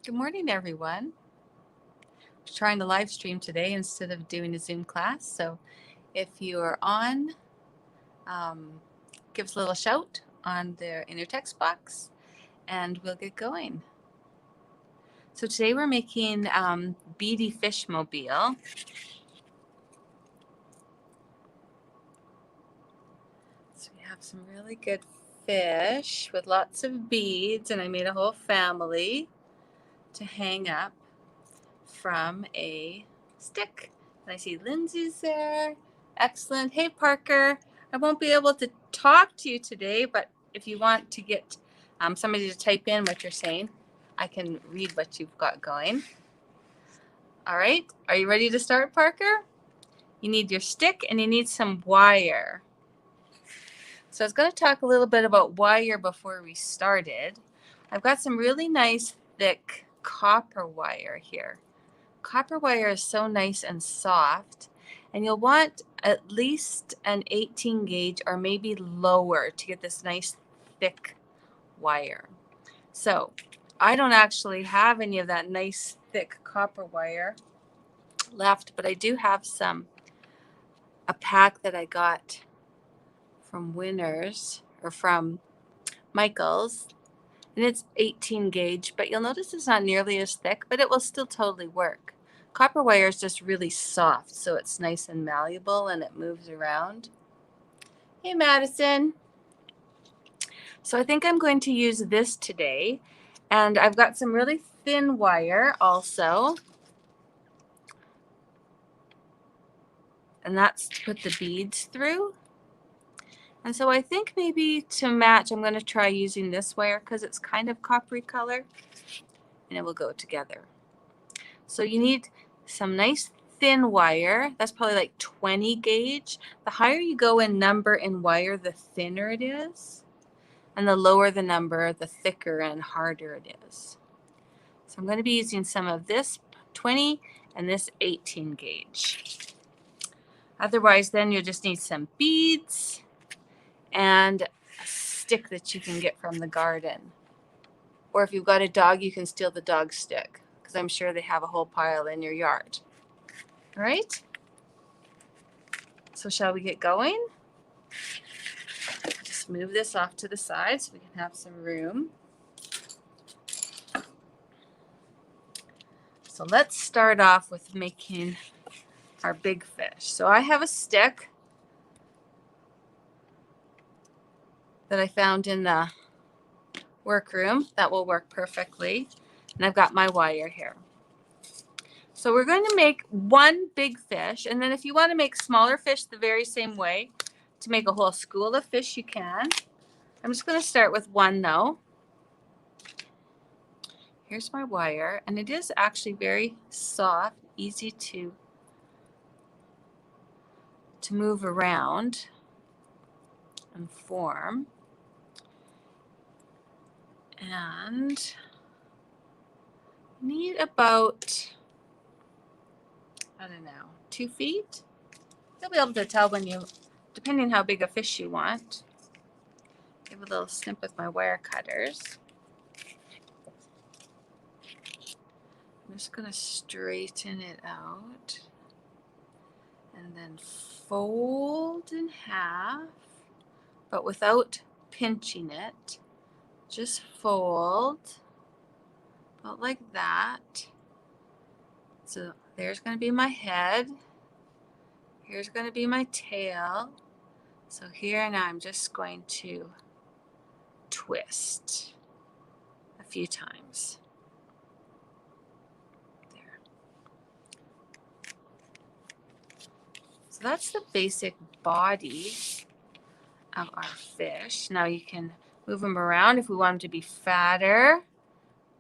Good morning, everyone. I'm trying to live stream today instead of doing a Zoom class. So if you are on, give us a little shout in your text box and we'll get going. So today we're making Beady Fish Mobile. So we have some really good fish with lots of beads, and I made a whole family to hang up from a stick. And I see Lindsay's there. Excellent. Hey, Parker. I won't be able to talk to you today, but if you want to get somebody to type in what you're saying, I can read what you've got going. All right. Are you ready to start, Parker? You need your stick and you need some wire. So I was going to talk a little bit about wire before we started. I've got some really nice thick copper wire here. Copper wire is so nice and soft, and you'll want at least an 18 gauge or maybe lower to get this nice thick wire. So I don't actually have any of that nice thick copper wire left, but I do have a pack that I got from Winners or from Michael's, and it's 18 gauge, but you'll notice it's not nearly as thick, but it will still totally work. Copper wire is just really soft, so it's nice and malleable and it moves around. Hey, Madison. So I think I'm going to use this today, and I've got some really thin wire also, and that's to put the beads through. And so I think maybe to match, I'm going to try using this wire because it's kind of coppery color, and it will go together. So you need some nice thin wire. That's probably like 20 gauge. The higher you go in number in wire, the thinner it is. And the lower the number, the thicker and harder it is. So I'm going to be using some of this 20 and this 18 gauge. Otherwise, then you'll just need some beads and a stick that you can get from the garden. Or if you've got a dog, you can steal the dog stick, because I'm sure they have a whole pile in your yard. All right? So shall we get going? Just move this off to the side so we can have some room. So let's start off with making our big fish. So I have a stick that I found in the workroom that will work perfectly. And I've got my wire here. So we're going to make one big fish, and then if you want to make smaller fish the very same way, to make a whole school of fish, you can. I'm just going to start with one though. Here's my wire, and it is actually very soft, easy to move around and form. And need about, I don't know, 2 feet. You'll be able to tell when you, depending how big a fish you want. Give a little snip with my wire cutters. I'm just going to straighten it out and then fold in half, but without pinching it. Just fold about like that. So there's going to be my head. Here's going to be my tail. So here now I'm just going to twist a few times. There. So that's the basic body of our fish. Now you can move them around if we want them to be fatter.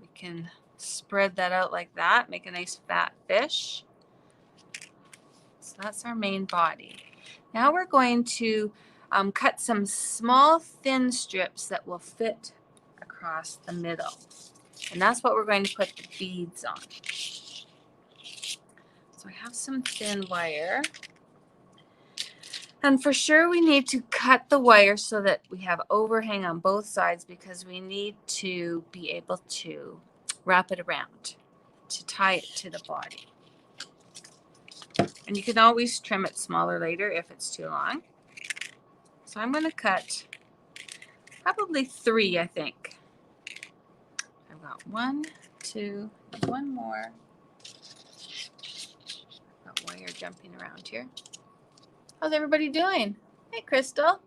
We can spread that out like that, make a nice fat fish. So that's our main body. Now we're going to cut some small thin strips that will fit across the middle. And that's what we're going to put the beads on. So I have some thin wire. And for sure we need to cut the wire so that we have overhang on both sides, because we need to be able to wrap it around to tie it to the body. And you can always trim it smaller later if it's too long. So I'm going to cut probably 3, I think. I've got 1, 2, one more. Got wire jumping around here. How's everybody doing? Hey, Crystal.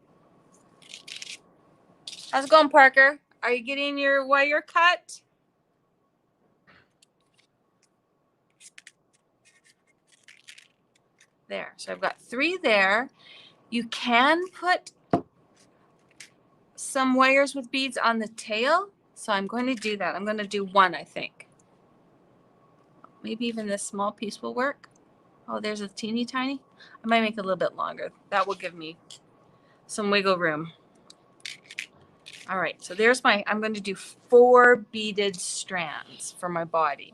How's it going, Parker? Are you getting your wire cut? There. So I've got 3 there. You can put some wires with beads on the tail. So I'm going to do that. I'm going to do 1, I think. Maybe even this small piece will work. Oh, there's a teeny tiny. I might make it a little bit longer. That will give me some wiggle room. All right, so there's my, I'm going to do 4 beaded strands for my body.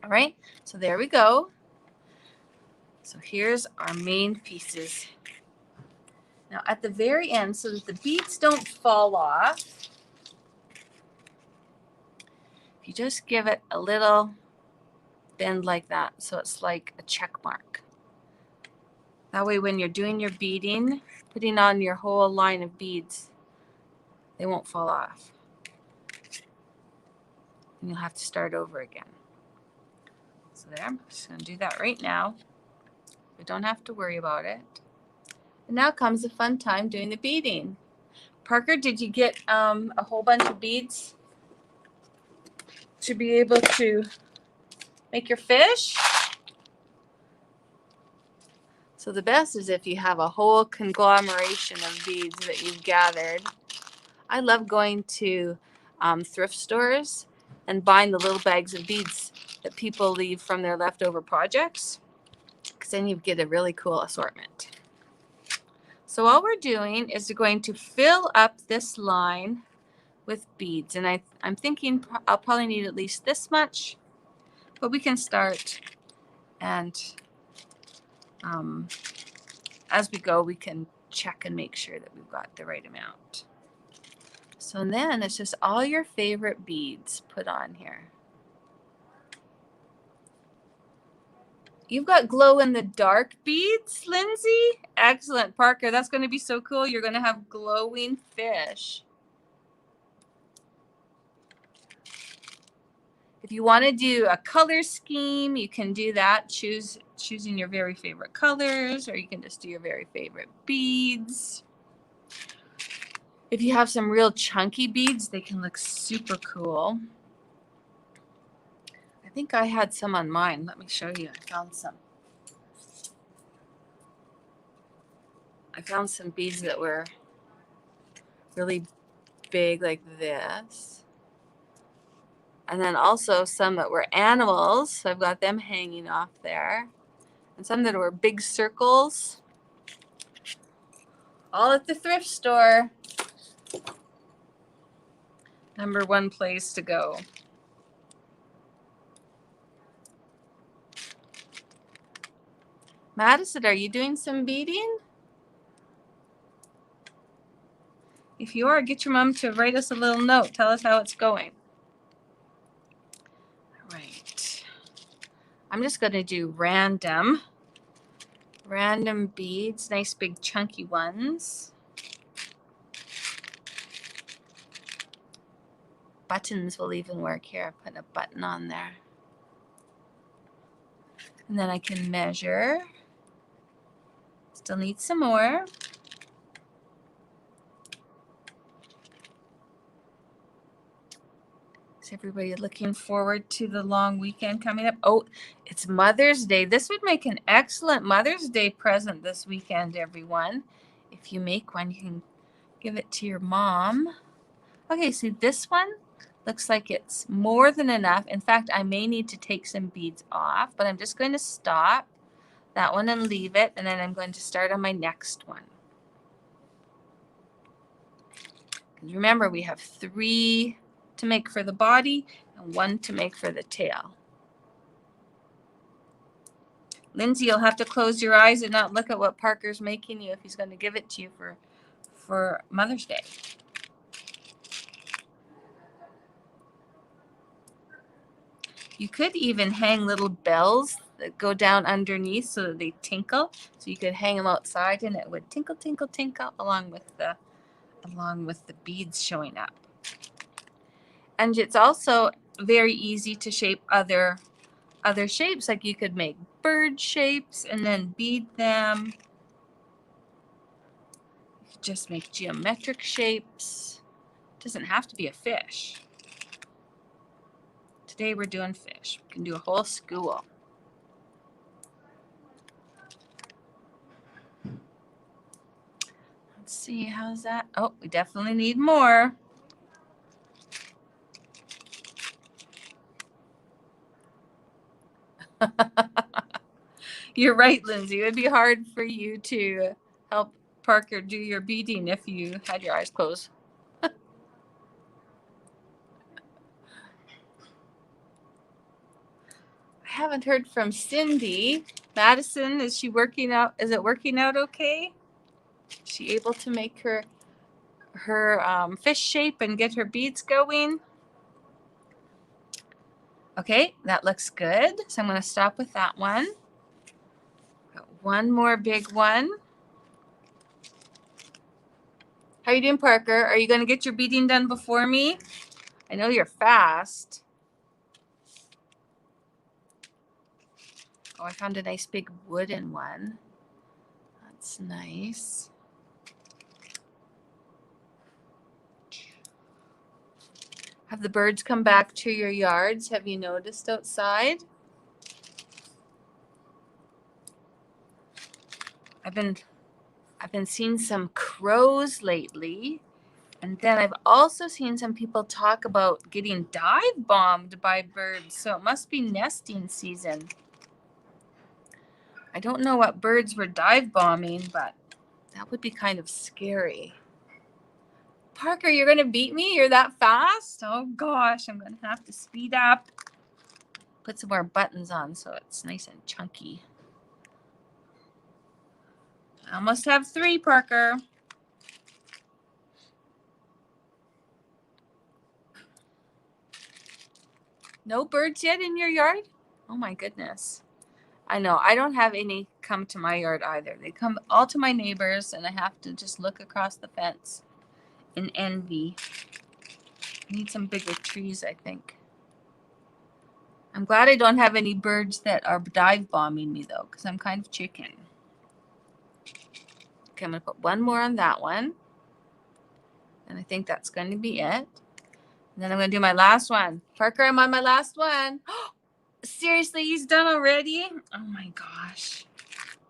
All right, so there we go. So here's our main pieces. Now at the very end, so that the beads don't fall off, you just give it a little bend like that, so it's like a check mark. That way when you're doing your beading, putting on your whole line of beads, they won't fall off. And you'll have to start over again. So there, I'm just going to do that right now. We don't have to worry about it. And now comes the fun time doing the beading. Parker, did you get a whole bunch of beads to be able to make your fish? So the best is if you have a whole conglomeration of beads that you've gathered. I love going to thrift stores and buying the little bags of beads that people leave from their leftover projects, because then you get a really cool assortment. So all we're doing is we're going to fill up this line with beads, and I'm thinking I'll probably need at least this much, but we can start, and as we go we can check and make sure that we've got the right amount. So then it's just all your favorite beads put on here. You've got glow-in-the-dark beads, Lindsay? Excellent, Parker. That's going to be so cool. You're going to have glowing fish. If you want to do a color scheme, you can do that. Choosing your very favorite colors, or you can just do your very favorite beads. If you have some real chunky beads, they can look super cool. I think I had some on mine. Let me show you. I found some beads that were really big like this. And then also some that were animals. So I've got them hanging off there. And some that were big circles. All at the thrift store. #1 place to go. Madison, are you doing some beading? If you are, get your mom to write us a little note. Tell us how it's going. All right. I'm just going to do random beads, nice big chunky ones. Buttons will even work here. Put a button on there. And then I can measure. Still need some more. Is everybody looking forward to the long weekend coming up? Oh, it's Mother's Day. This would make an excellent Mother's Day present this weekend, everyone. If you make one, you can give it to your mom. Okay, see this one looks like it's more than enough. In fact, I may need to take some beads off, but I'm just going to stop that one and leave it, and then I'm going to start on my next one. Remember, we have 3 to make for the body and 1 to make for the tail. Lindsay, you'll have to close your eyes and not look at what Parker's making you if he's going to give it to you for Mother's Day. You could even hang little bells that go down underneath so that they tinkle. So you could hang them outside and it would tinkle, tinkle, tinkle along with the beads showing up. And it's also very easy to shape other shapes. Like you could make bird shapes and then bead them. You could just make geometric shapes. It doesn't have to be a fish. Today we're doing fish. We can do a whole school. Let's see, how's that? Oh, we definitely need more. You're right, Lindsay. It would be hard for you to help Parker do your beading if you had your eyes closed. I haven't heard from Cindy. Madison, is she working out? Is it working out okay? Is she able to make her fish shape and get her beads going? Okay, that looks good. So I'm going to stop with that one. Got one more big one. How are you doing, Parker? Are you going to get your beading done before me? I know you're fast. Oh, I found a nice big wooden one. That's nice. Have the birds come back to your yards? Have you noticed outside? I've been seeing some crows lately. And then I've also seen some people talk about getting dive bombed by birds. So it must be nesting season. I don't know what birds were dive bombing, but that would be kind of scary. Parker, you're going to beat me? You're that fast? Oh gosh, I'm going to have to speed up. Put some more buttons on so it's nice and chunky. I almost have 3, Parker. No birds yet in your yard? Oh my goodness. I know. I don't have any come to my yard either. They come all to my neighbors, and I have to just look across the fence in envy. I need some bigger trees, I think. I'm glad I don't have any birds that are dive bombing me, though, because I'm kind of chicken. Okay, I'm going to put one more on that one. And I think that's going to be it. And then I'm going to do my last one. Parker, I'm on my last one. Seriously, he's done already? Oh my gosh.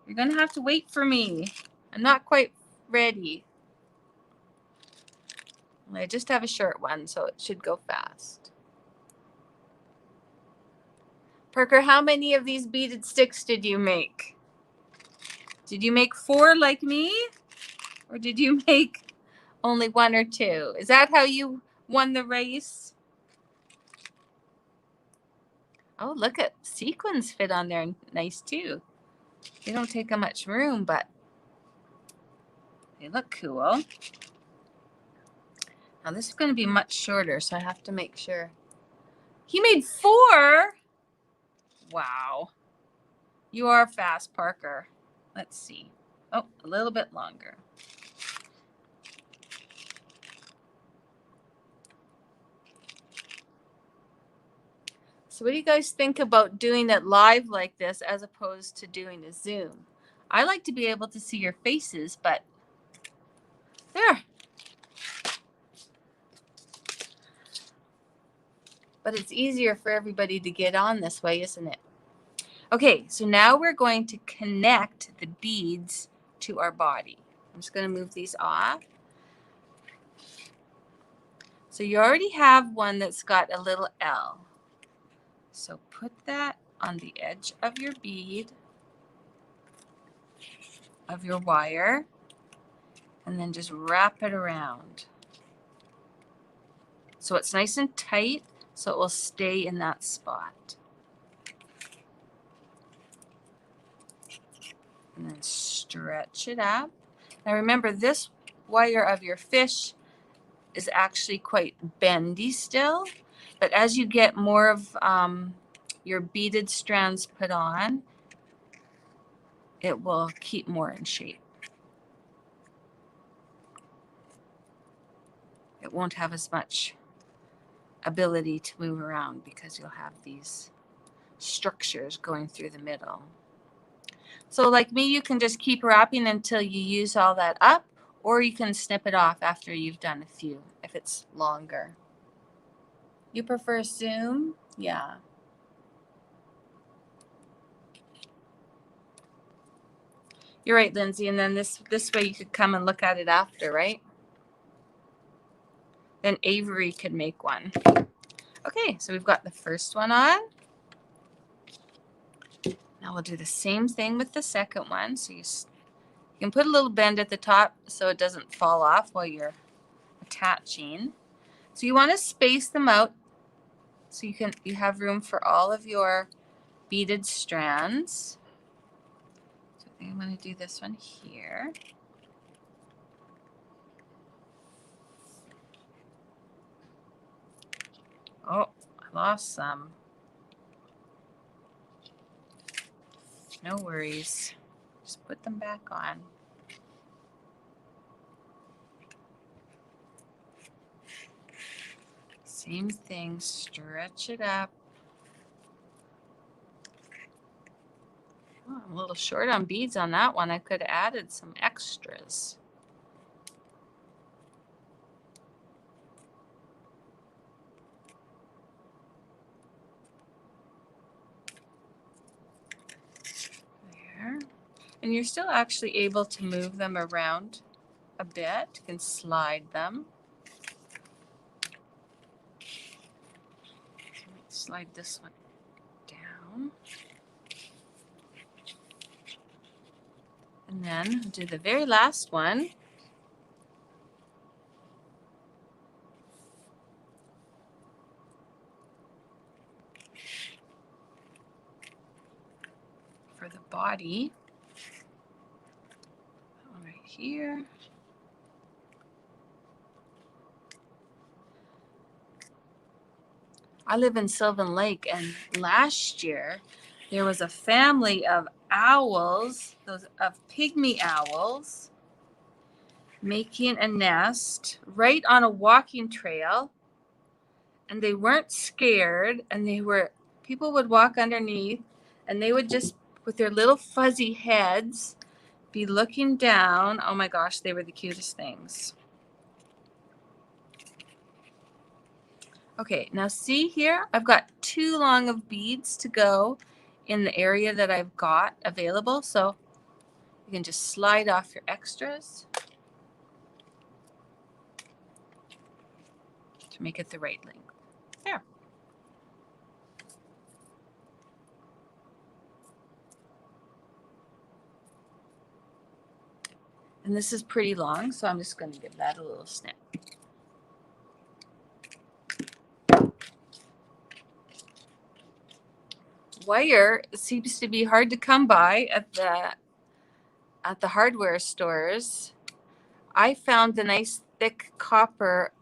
You're going to have to wait for me. I'm not quite ready. I just have a short one, so it should go fast. Parker, how many of these beaded sticks did you make? Did you make 4 like me? Or did you make only 1 or 2? Is that how you won the race? Oh, look at sequins fit on there nice too. They don't take up much room, but they look cool. Now this is going to be much shorter, so I have to make sure. He made 4? Wow. You are fast, Parker. Let's see. Oh, a little bit longer. So what do you guys think about doing it live like this as opposed to doing a Zoom? I like to be able to see your faces, but there. But it's easier for everybody to get on this way, isn't it? Okay, so now we're going to connect the beads to our body. I'm just going to move these off. So you already have one that's got a little L. So put that on the edge of your bead, of your wire, and then just wrap it around. So it's nice and tight, so it will stay in that spot. And then stretch it up. Now remember, this wire of your fish is actually quite bendy still, but as you get more of your beaded strands put on, it will keep more in shape. It won't have as much ability to move around because you'll have these structures going through the middle. So like me, you can just keep wrapping until you use all that up, or you can snip it off after you've done a few if it's longer. You prefer Zoom? Yeah. You're right, Lindsay. And then this way you could come and look at it after, right? Then Avery could make one. Okay, so we've got the first one on. Now we'll do the same thing with the second one. So you can put a little bend at the top so it doesn't fall off while you're attaching. So you want to space them out so you have room for all of your beaded strands. So I think I'm going to do this one here. Oh, I lost some. No worries. Just put them back on. Same thing, stretch it up. Oh, I'm a little short on beads on that one. I could have added some extras. There. And you're still actually able to move them around a bit. You can slide them. Slide this one down. And then do the very last one. For the body. Right here. I live in Sylvan Lake, and last year there was a family of owls, of pygmy owls, making a nest right on a walking trail, and they weren't scared, and people would walk underneath, and they would just, with their little fuzzy heads, be looking down. Oh my gosh, they were the cutest things. Okay, now see here, I've got too long of beads to go in the area that I've got available, so you can just slide off your extras to make it the right length. There. And this is pretty long, so I'm just going to give that a little snip. Wire seems to be hard to come by at the hardware stores. I found the nice thick copper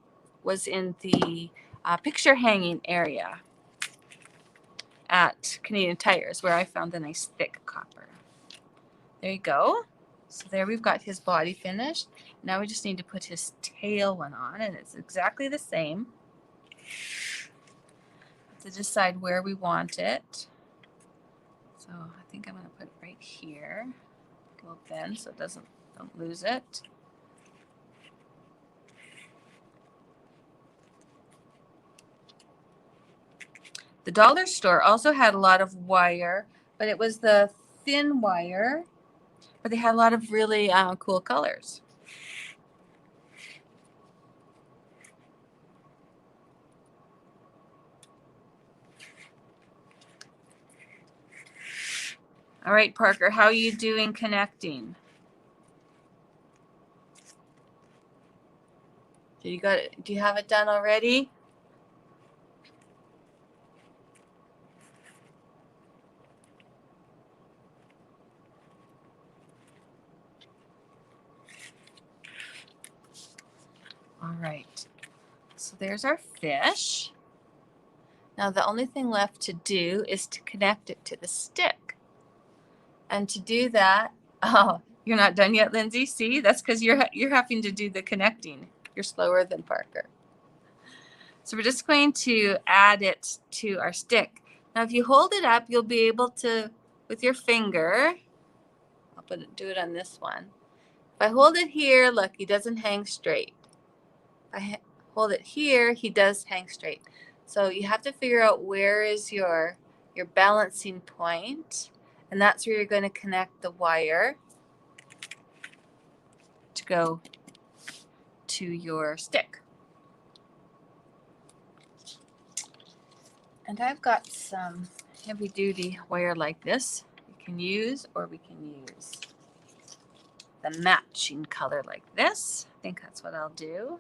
was in the picture hanging area at Canadian Tires, where I found the nice thick copper. There you go. So there we've got his body finished. Now we just need to put his tail one on, and it's exactly the same. To decide where we want it. So I think I'm going to put it right here. A little bend so it don't lose it. The dollar store also had a lot of wire, but it was the thin wire, but they had a lot of really cool colors. All right, Parker, how are you doing connecting? Do you have it done already? All right. So there's our fish. Now the only thing left to do is to connect it to the stick. And to do that, oh, you're not done yet, Lindsay? See, that's because you're having to do the connecting. You're slower than Parker. So we're just going to add it to our stick. Now if you hold it up, you'll be able to, with your finger, I'll do it on this one. If I hold it here, look, he doesn't hang straight. If I hold it here, he does hang straight. So you have to figure out where is your balancing point, and that's where you're going to connect the wire to go to your stick. And I've got some heavy duty wire like this you can use, or we can use the matching color like this. I think that's what I'll do.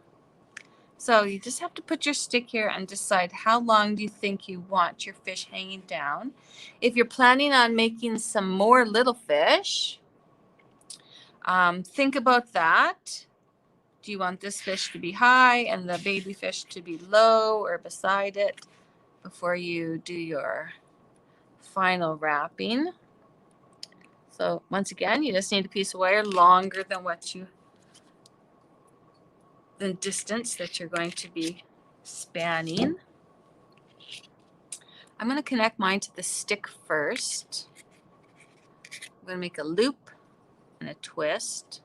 So you just have to put your stick here and decide how long do you think you want your fish hanging down. If you're planning on making some more little fish, think about that. Do you want this fish to be high and the baby fish to be low or beside it before you do your final wrapping? So once again, you just need a piece of wire longer than the distance that you're going to be spanning. I'm going to connect mine to the stick first. I'm going to make a loop and a twist.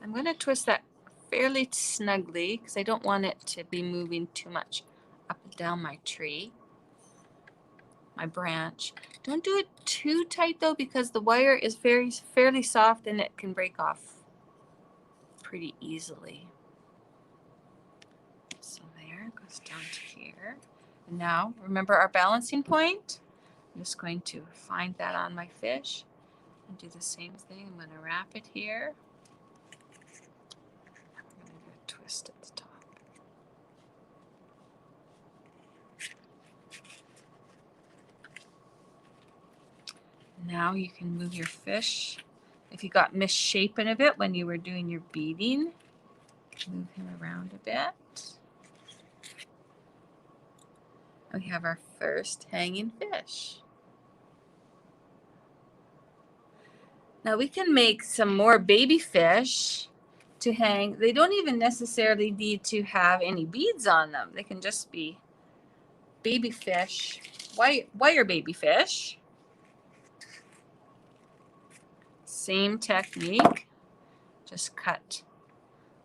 I'm going to twist that fairly snugly because I don't want it to be moving too much up and down my tree, my branch. Don't do it too tight though, because the wire is fairly soft and it can break off pretty easily. So there, it goes down to here. And now remember our balancing point. I'm just going to find that on my fish and do the same thing. I'm going to wrap it here. I'm going to do a twist at the top. Now you can move your fish. If you got misshapen a bit when you were doing your beading, move him around a bit. We have our first hanging fish. Now we can make some more baby fish to hang. They don't even necessarily need to have any beads on them. They can just be baby fish, wire baby fish. Same technique, just cut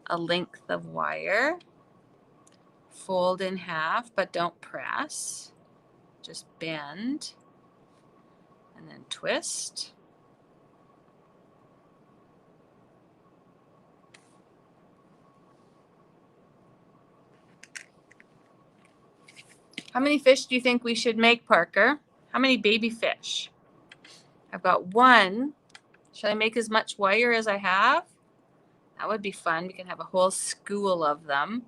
a length of wire, fold in half, but don't press, just bend and then twist. How many fish do you think we should make, Parker? How many baby fish? I've got one. Should I make as much wire as I have? That would be fun. We can have a whole school of them.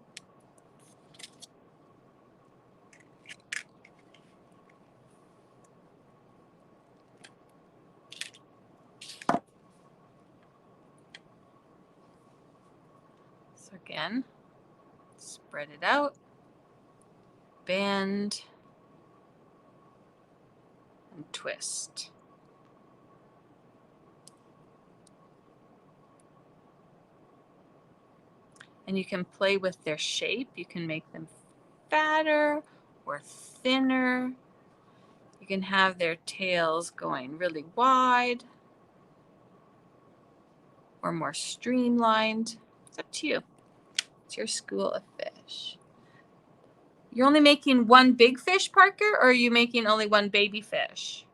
So again, spread it out, bend, and twist. And you can play with their shape. You can make them fatter or thinner. You can have their tails going really wide or more streamlined. It's up to you. It's your school of fish. You're only making one big fish, Parker, or are you making only one baby fish?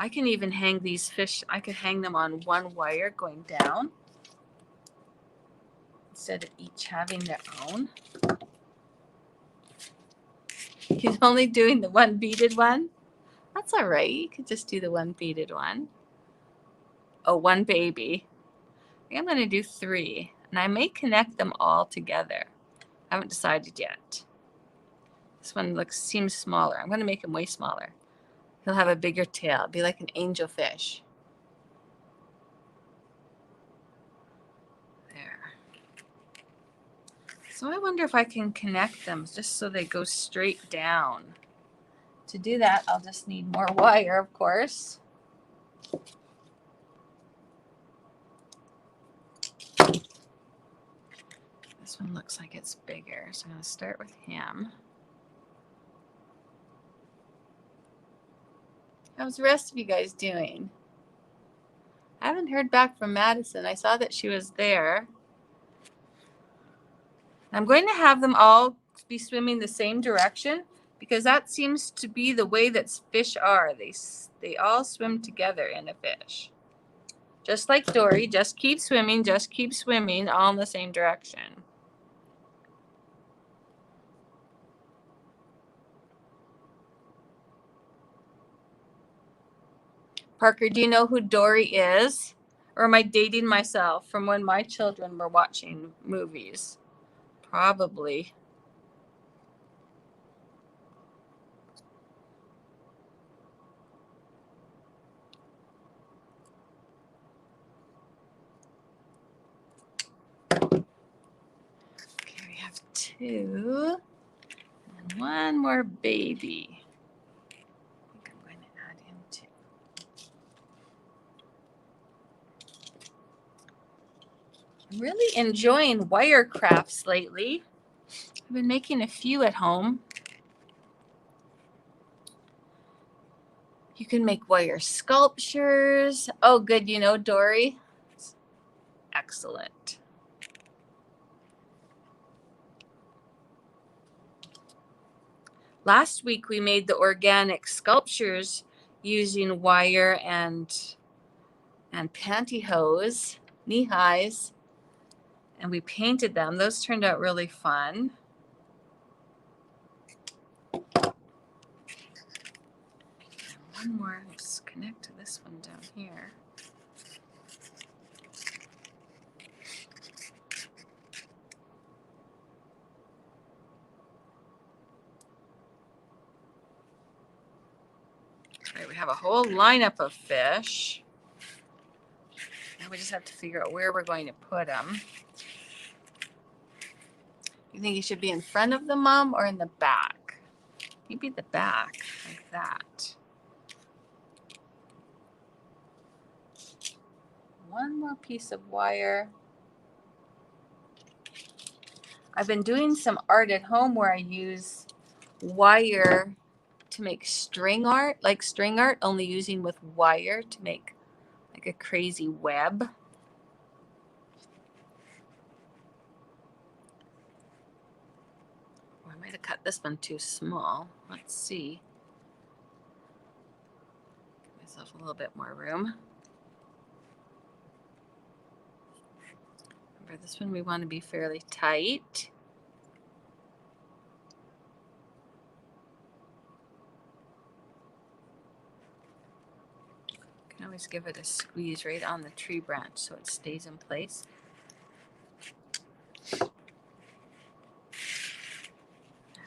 I can even hang these fish, I could hang them on one wire going down instead of each having their own. He's only doing the one beaded one. That's all right. You could just do the one beaded one. Oh, one baby. think I'm going to do 3, and I may connect them all together. I haven't decided yet. This one seems smaller. I'm going to make him way smaller. He'll have a bigger tail. It'll be like an angelfish. There. So I wonder if I can connect them just so they go straight down. To do that, I'll just need more wire, of course. This one looks like it's bigger, so I'm going to start with him. How's the rest of you guys doing? I haven't heard back from Madison. I saw that she was there. I'm going to have them all be swimming the same direction because that seems to be the way that fish are. They all swim together in a fish. Just like Dory, just keep swimming, all in the same direction. Parker, do you know who Dory is? Or am I dating myself from when my children were watching movies? Probably. Okay, we have 2. And one more baby. I think I'm going to add him too. I'm really enjoying wire crafts lately. I've been making a few at home. You can make wire sculptures. Oh, good. You know, Dory? Excellent. Last week, we made the organic sculptures using wire and pantyhose, knee-highs, and we painted them. Those turned out really fun. One more, let's connect to this one down here. All right, we have a whole lineup of fish. Now we just have to figure out where we're going to put them. You think he should be in front of the mom or in the back? Maybe the back, like that. One more piece of wire. I've been doing some art at home where I use wire to make string art, like string art, only using with wire to make like a crazy web. Oh, I might have cut this one too small. Let's see. Give myself a little bit more room. Remember, this one we want to be fairly tight. You can always give it a squeeze right on the tree branch so it stays in place. Now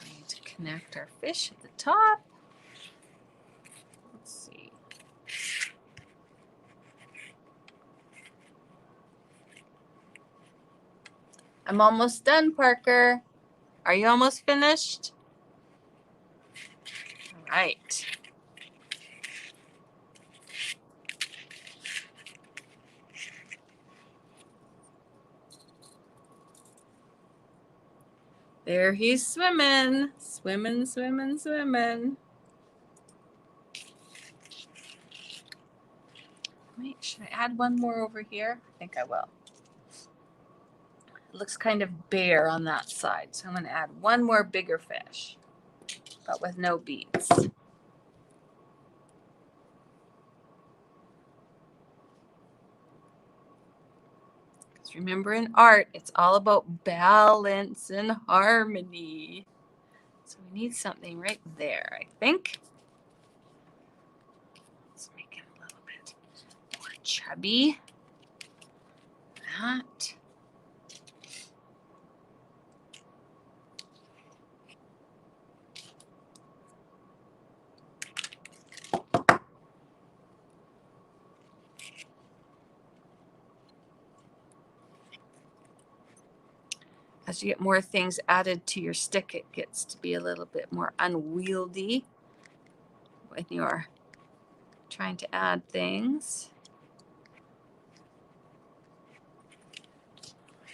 we need to connect our fish at the top. Let's see. I'm almost done, Parker. Are you almost finished? All right. There he's swimming. Swimming, swimming, swimming. Wait, should I add one more over here? I think I will. It looks kind of bare on that side, so I'm going to add one more bigger fish, but with no beads. Because remember, in art, it's all about balance and harmony. So we need something right there, I think. Let's make it a little bit more chubby. that. As you get more things added to your stick, it gets to be a little bit more unwieldy when you're trying to add things.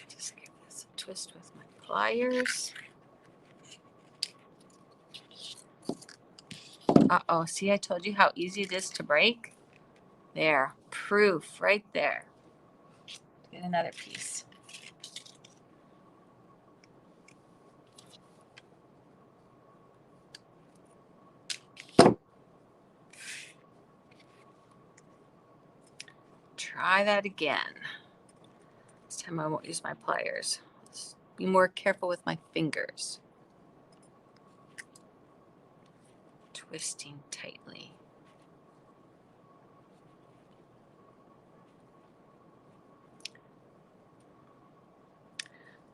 Just give this a twist with my pliers. Uh-oh, see, I told you how easy it is to break? There, proof right there. Get another piece. Try that again. This time I won't use my pliers. Let's be more careful with my fingers. Twisting tightly.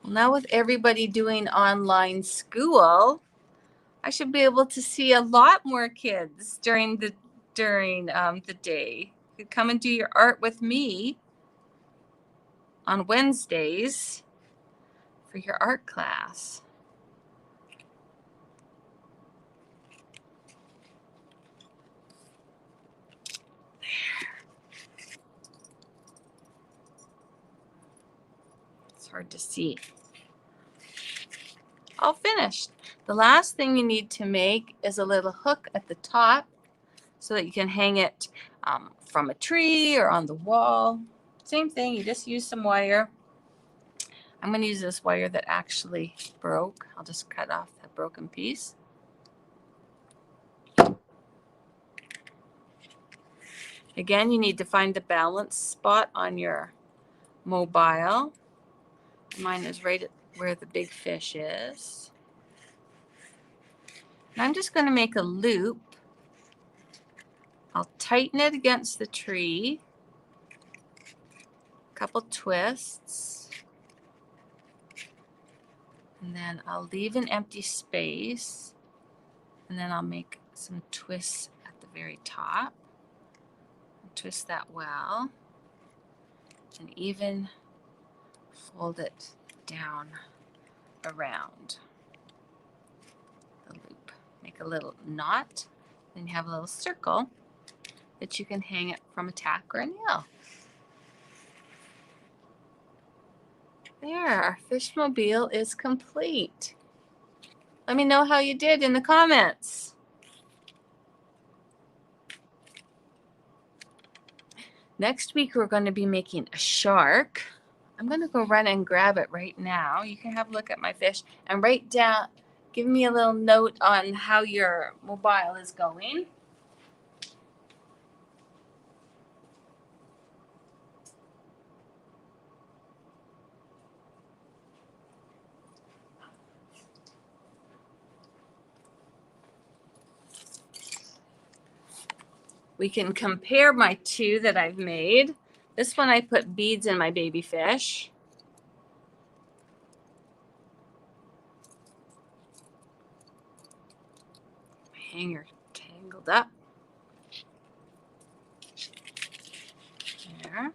Well, now with everybody doing online school, I should be able to see a lot more kids during the day. You could come and do your art with me on Wednesdays for your art class. It's hard to see. All finished. The last thing you need to make is a little hook at the top so that you can hang it from a tree or on the wall. Same thing, you just use some wire. I'm going to use this wire that actually broke. I'll just cut off that broken piece. Again, you need to find the balance spot on your mobile. Mine is right at where the big fish is. And I'm just going to make a loop. I'll tighten it against the tree. A couple twists. And then I'll leave an empty space. And then I'll make some twists at the very top. Twist that well. And even fold it down around the loop. Make a little knot. Then you have a little circle that you can hang it from a tack or a nail. There, our fish mobile is complete. Let me know how you did in the comments. Next week, we're going to be making a shark. I'm going to go run and grab it right now. You can have a look at my fish and write down, give me a little note on how your mobile is going. We can compare my two that I've made. This one I put beads in my baby fish. My hanger tangled up. There.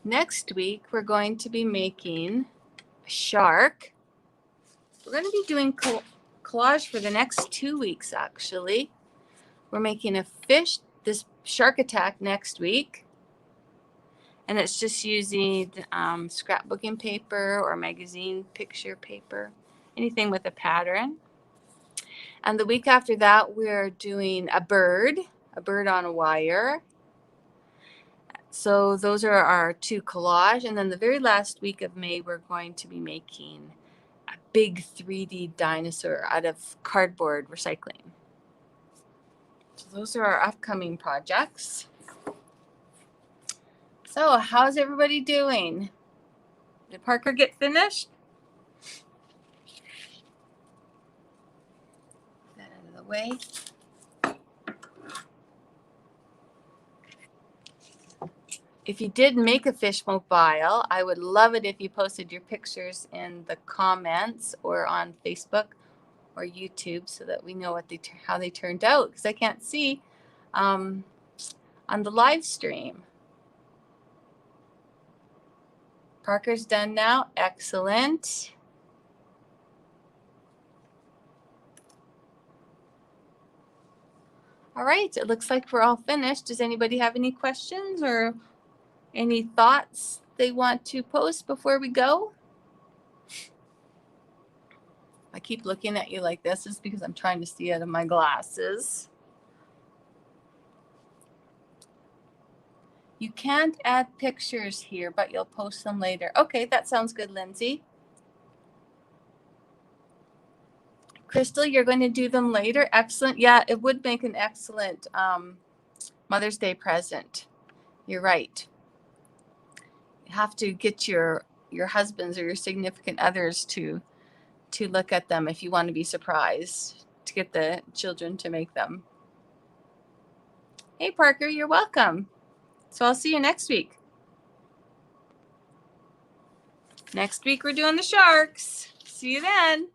Next week, we're going to be making a shark. We're going to be doing collage for the next 2 weeks, actually. We're making a fish, this shark attack next week. And it's just using scrapbooking paper or magazine picture paper, anything with a pattern. And the week after that, we're doing a bird on a wire. So those are our two collage. And then the very last week of May, we're going to be making a big 3D dinosaur out of cardboard recycling. So those are our upcoming projects. So how's everybody doing? Did Parker get finished? Get that out of the way. If you did make a fish mobile, I would love it if you posted your pictures in the comments or on Facebook or YouTube so that we know what how they turned out, because I can't see on the live stream. Parker's done now. Excellent. All right, it looks like we're all finished. Does anybody have any questions or any thoughts they want to post before we go? I keep looking at you like this is because I'm trying to see out of my glasses. You can't add pictures here, but you'll post them later. Okay, that sounds good, Lindsay. Crystal, you're going to do them later. Excellent. Yeah, it would make an excellent Mother's Day present. You're right. You have to get your husbands or your significant others to look at them if you want to be surprised, to get the children to make them. Hey, Parker, you're welcome. So I'll see you next week. Next week we're doing the sharks. See you then.